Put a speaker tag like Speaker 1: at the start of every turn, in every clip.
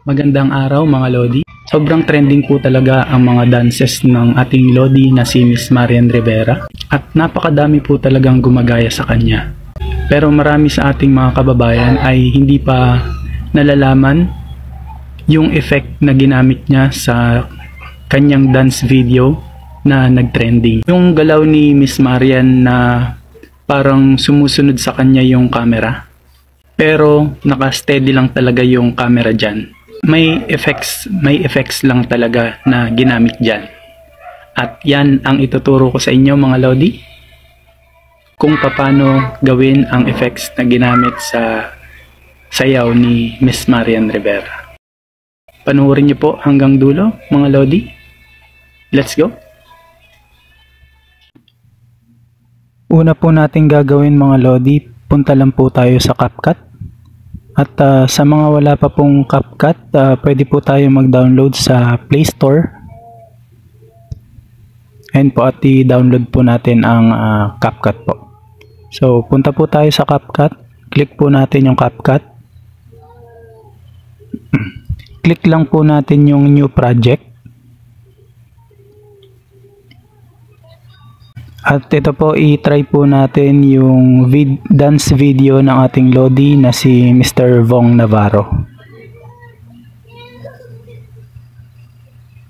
Speaker 1: Magandang araw mga Lodi. Sobrang trending po talaga ang mga dances ng ating Lodi na si Miss Marian Rivera at napakadami po talagang gumagaya sa kanya. Pero marami sa ating mga kababayan ay hindi pa nalalaman yung effect na ginamit niya sa kanyang dance video na nagtrending. Yung galaw ni Miss Marian na parang sumusunod sa kanya yung camera. Pero naka-steady lang talaga yung camera dyan. May effects lang talaga na ginamit dyan. At yan ang ituturo ko sa inyo mga Lodi, kung paano gawin ang effects na ginamit sa sayaw ni Miss Marian Rivera. Panoorin niyo po hanggang dulo mga Lodi. Let's go! Una po natin gagawin mga Lodi, punta lang po tayo sa CapCut. At sa mga wala pa pong CapCut, pwede po tayo mag-download sa Play Store. And po at i-download po natin ang CapCut po. So punta po tayo sa CapCut, click po natin yung CapCut. Click lang po natin yung new project. At ito po, i-try po natin yung dance video ng ating Lodi na si Mr. Vong Navarro.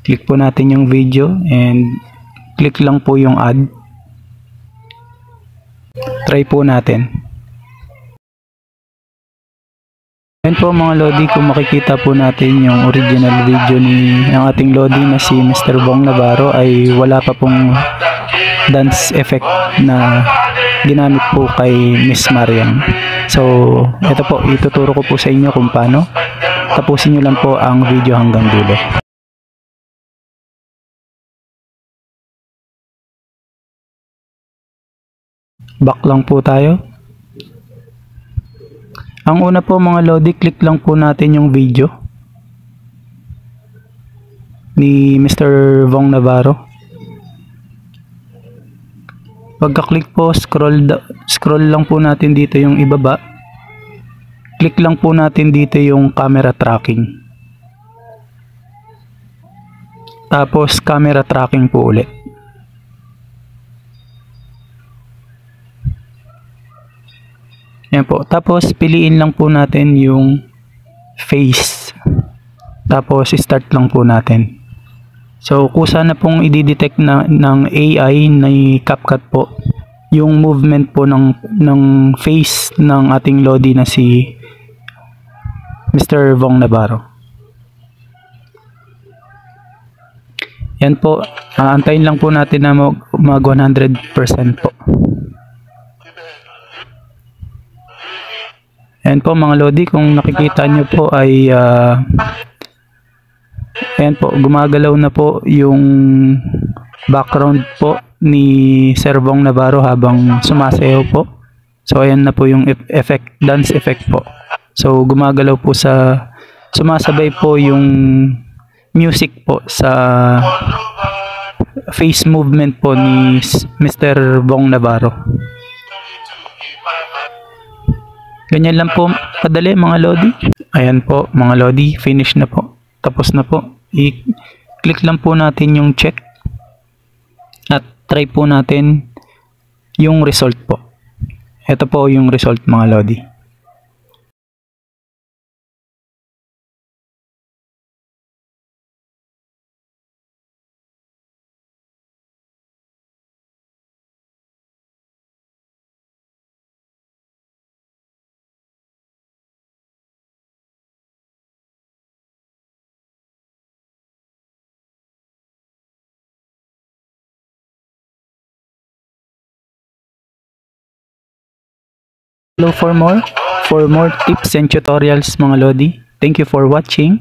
Speaker 1: Click po natin yung video and click lang po yung add. Try po natin. Ayan po mga Lodi, kung makikita po natin yung original video ng ating Lodi na si Mr. Vong Navarro ay wala pa pong dance effect na ginamit po kay Miss Marian. So ito po, ituturo ko po sa inyo kung paano. Tapusin nyo lang po ang video hanggang dulo. Back lang po tayo. Ang una po mga Lodi, click lang po natin yung video ni Mr. Vong Navarro. Pagka-click po, scroll lang po natin dito yung ibaba. Click lang po natin dito yung camera tracking. Tapos camera tracking po ulit. Yan po. Tapos piliin lang po natin yung face. Tapos start lang po natin. So kusa na pong i-detect ng AI na CapCut po yung movement po ng face ng ating Lodi na si Mr. Vong Navarro. Yan po, antayin lang po natin na mag 100% po. Yan po mga Lodi, kung nakikita nyo po ay ayan po, gumagalaw na po yung background po ni Sir Vong Navarro habang sumasayaw po. So ayan na po yung dance effect po. So gumagalaw po sumasabay po yung music po sa face movement po ni Mr. Vong Navarro. Ganyan lang po kadali mga Lodi. Ayan po mga Lodi, finish na po. Tapos na po, i-click lang po natin yung check at try po natin yung result po. Ito po yung result mga Lodi. Follow for more tips and tutorials mga Lodi. Thank you for watching.